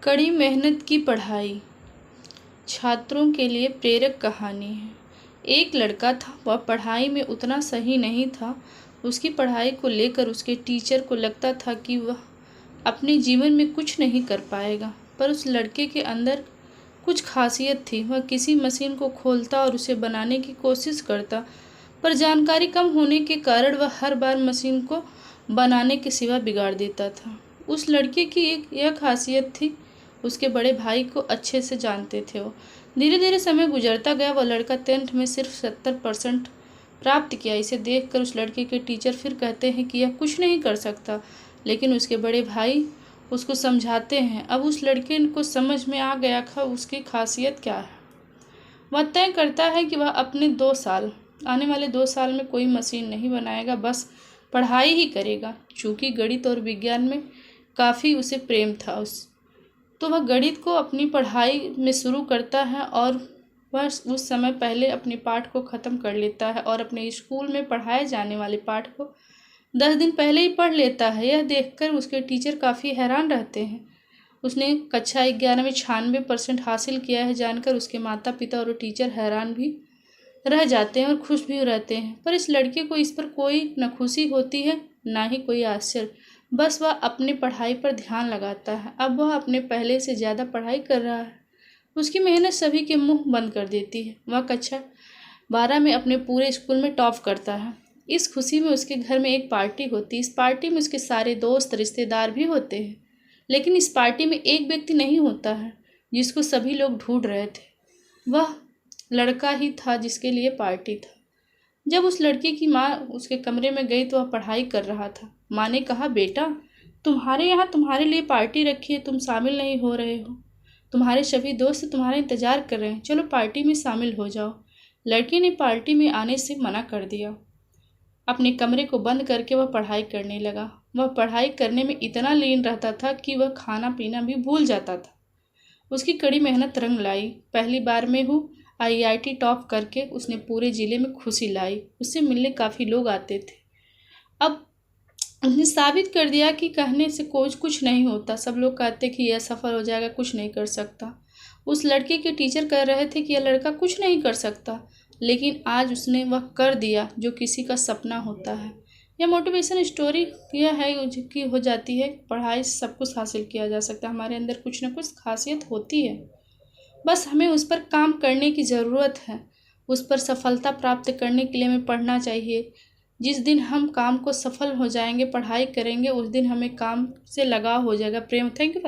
कड़ी मेहनत की पढ़ाई छात्रों के लिए प्रेरक कहानी है। एक लड़का था, वह पढ़ाई में उतना सही नहीं था। उसकी पढ़ाई को लेकर उसके टीचर को लगता था कि वह अपने जीवन में कुछ नहीं कर पाएगा, पर उस लड़के के अंदर कुछ खासियत थी। वह किसी मशीन को खोलता और उसे बनाने की कोशिश करता, पर जानकारी कम होने के कारण वह हर बार मशीन को बनाने के सिवा बिगाड़ देता था। उस लड़के की एक यह खासियत थी, उसके बड़े भाई को अच्छे से जानते थे वो। धीरे धीरे समय गुजरता गया। वह लड़का 10th में सिर्फ 70% प्राप्त किया। इसे देखकर उस लड़के के टीचर फिर कहते हैं कि यह कुछ नहीं कर सकता, लेकिन उसके बड़े भाई उसको समझाते हैं। अब उस लड़के को समझ में आ गया था उसकी खासियत क्या है। वह तय करता है कि वह अपने आने वाले 2 साल में कोई मशीन नहीं बनाएगा, बस पढ़ाई ही करेगा। चूँकि गणित और विज्ञान में काफ़ी उसे प्रेम था तो वह गणित को अपनी पढ़ाई में शुरू करता है और वह उस समय पहले अपने पाठ को ख़त्म कर लेता है और अपने स्कूल में पढ़ाए जाने वाले पाठ को 10 दिन पहले ही पढ़ लेता है। यह देखकर उसके टीचर काफ़ी हैरान रहते हैं। उसने कक्षा 11 में 96% हासिल किया है जानकर उसके माता पिता और टीचर हैरान भी रह जाते हैं और खुश भी रहते हैं। पर इस लड़के को इस पर कोई न खुशी होती है ना ही कोई आश्चर्य। बस वह अपने पढ़ाई पर ध्यान लगाता है। अब वह अपने पहले से ज़्यादा पढ़ाई कर रहा है। उसकी मेहनत सभी के मुंह बंद कर देती है। वह कक्षा 12 में अपने पूरे स्कूल में टॉप करता है। इस खुशी में उसके घर में एक पार्टी होती है। इस पार्टी में उसके सारे दोस्त रिश्तेदार भी होते हैं, लेकिन इस पार्टी में एक व्यक्ति नहीं होता है जिसको सभी लोग ढूंढ रहे थे। वह लड़का ही था जिसके लिए पार्टी था। जब उस लड़के की माँ उसके कमरे में गई तो वह पढ़ाई कर रहा था। माँ ने कहा, बेटा, तुम्हारे यहाँ तुम्हारे लिए पार्टी रखी है, तुम शामिल नहीं हो रहे हो। तुम्हारे सभी दोस्त तुम्हारा इंतजार कर रहे हैं, चलो पार्टी में शामिल हो जाओ। लड़के ने पार्टी में आने से मना कर दिया। अपने कमरे को बंद करके वह पढ़ाई करने लगा। वह पढ़ाई करने में इतना लीन रहता था कि वह खाना पीना भी भूल जाता था। उसकी कड़ी मेहनत रंग लाई। पहली बार में वो IIT टॉप करके उसने पूरे ज़िले में खुशी लाई। उससे मिलने काफ़ी लोग आते थे। अब उसने साबित कर दिया कि कहने से कुछ नहीं होता। सब लोग कहते कि यह सफल हो जाएगा, कुछ नहीं कर सकता। उस लड़के के टीचर कह रहे थे कि यह लड़का कुछ नहीं कर सकता, लेकिन आज उसने वह कर दिया जो किसी का सपना होता है। यह मोटिवेशन स्टोरी यह है कि हो जाती है, पढ़ाई से सब कुछ हासिल किया जा सकता है। हमारे अंदर कुछ ना कुछ खासियत होती है, बस हमें उस पर काम करने की ज़रूरत है। उस पर सफलता प्राप्त करने के लिए हमें पढ़ना चाहिए। जिस दिन हम काम को सफल हो जाएंगे, पढ़ाई करेंगे, उस दिन हमें काम से लगाव हो जाएगा, प्रेम। Thank you.